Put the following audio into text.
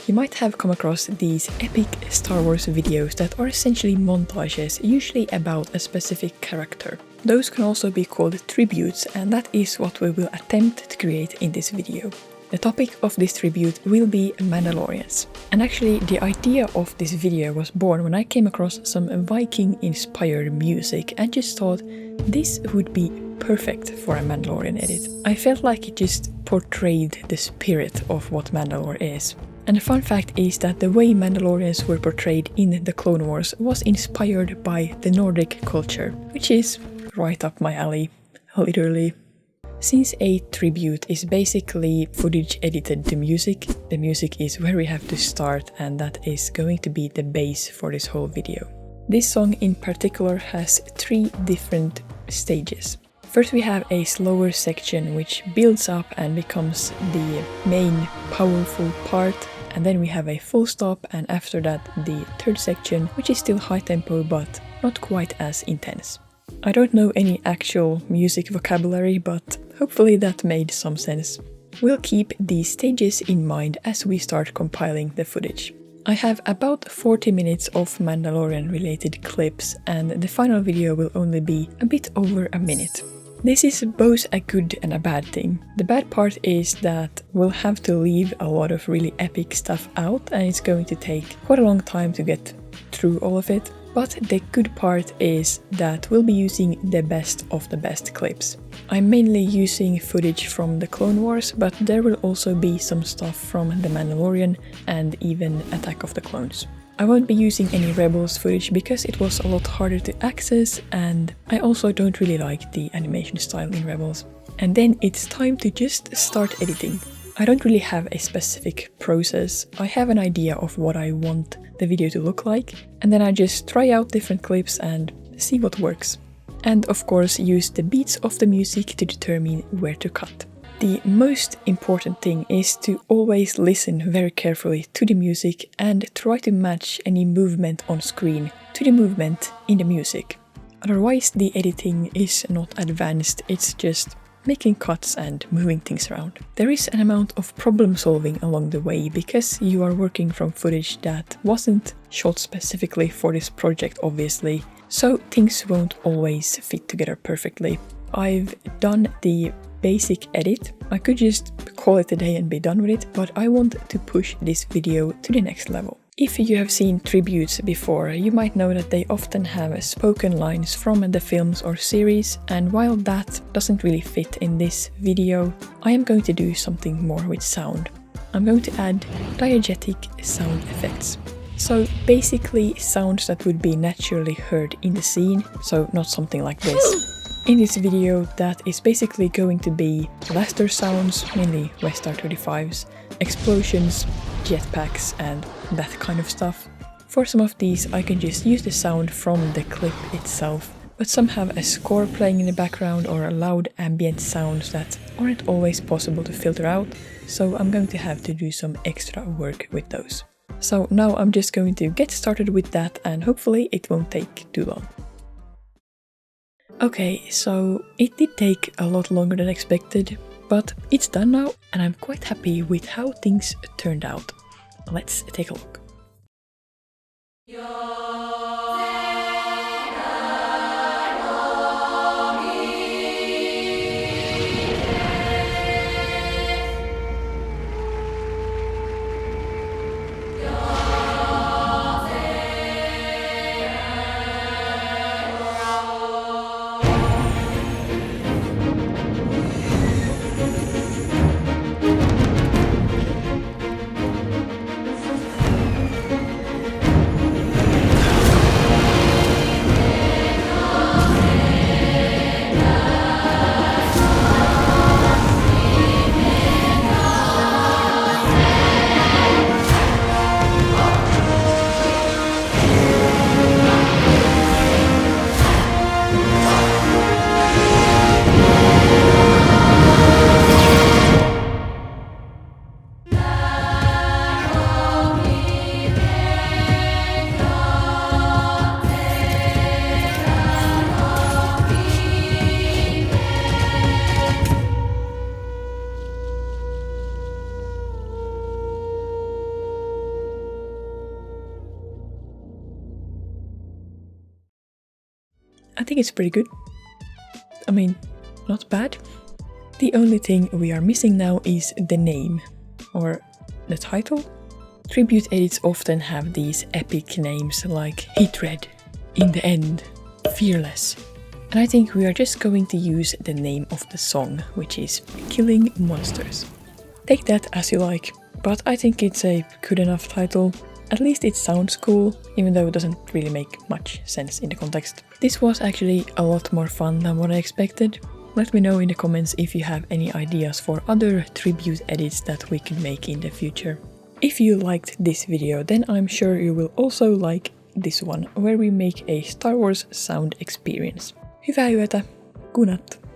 You might have come across these epic Star Wars videos that are essentially montages, usually about a specific character. Those can also be called tributes, and that is what we will attempt to create in this video. The topic of this tribute will be Mandalorians. And actually the idea of this video was born when I came across some Viking-inspired music and just thought this would be perfect for a Mandalorian edit. I felt like it just portrayed the spirit of what Mandalore is. And the fun fact is that the way Mandalorians were portrayed in the Clone Wars was inspired by the Nordic culture, which is right up my alley, literally. Since a tribute is basically footage edited to music, the music is where we have to start, and that is going to be the base for this whole video. This song in particular has 3 different stages. First we have a slower section which builds up and becomes the main powerful part, and then we have a full stop, and after that the third section, which is still high tempo but not quite as intense. I don't know any actual music vocabulary, but hopefully that made some sense. We'll keep these stages in mind as we start compiling the footage. I have about 40 minutes of Mandalorian related clips, and the final video will only be a bit over a minute. This is both a good and a bad thing. The bad part is that we'll have to leave a lot of really epic stuff out, and it's going to take quite a long time to get through all of it. But the good part is that we'll be using the best of the best clips. I'm mainly using footage from the Clone Wars, but there will also be some stuff from The Mandalorian and even Attack of the Clones. I won't be using any Rebels footage because it was a lot harder to access, and I also don't really like the animation style in Rebels. And then it's time to just start editing. I don't really have a specific process. I have an idea of what I want the video to look like, and then I just try out different clips and see what works. And of course use the beats of the music to determine where to cut. The most important thing is to always listen very carefully to the music and try to match any movement on screen to the movement in the music. Otherwise the editing is not advanced, it's just making cuts and moving things around. There is an amount of problem solving along the way because you are working from footage that wasn't shot specifically for this project, obviously, so things won't always fit together perfectly. I've done the basic edit. I could just call it a day and be done with it, but I want to push this video to the next level. If you have seen tributes before, you might know that they often have spoken lines from the films or series, and while that doesn't really fit in this video, I am going to do something more with sound. I'm going to add diegetic sound effects. So basically sounds that would be naturally heard in the scene, so not something like this. In this video that is basically going to be blaster sounds, mainly Westar 35s, explosions, jetpacks and that kind of stuff. For some of these I can just use the sound from the clip itself, but some have a score playing in the background or loud ambient sounds that aren't always possible to filter out, so I'm going to have to do some extra work with those. So now I'm just going to get started with that, and hopefully it won't take too long. Okay, so it did take a lot longer than expected, but it's done now and I'm quite happy with how things turned out. Let's take a look. I think it's pretty good. I mean, not bad. The only thing we are missing now is the name, or the title. Tribute edits often have these epic names like Hatred, In the End, Fearless. And I think we are just going to use the name of the song, which is Killing Monsters. Take that as you like, but I think it's a good enough title. At least it sounds cool, even though it doesn't really make much sense in the context. This was actually a lot more fun than what I expected. Let me know in the comments if you have any ideas for other tribute edits that we could make in the future. If you liked this video, then I'm sure you will also like this one, where we make a Star Wars sound experience. Hyvää yötä, godnatt!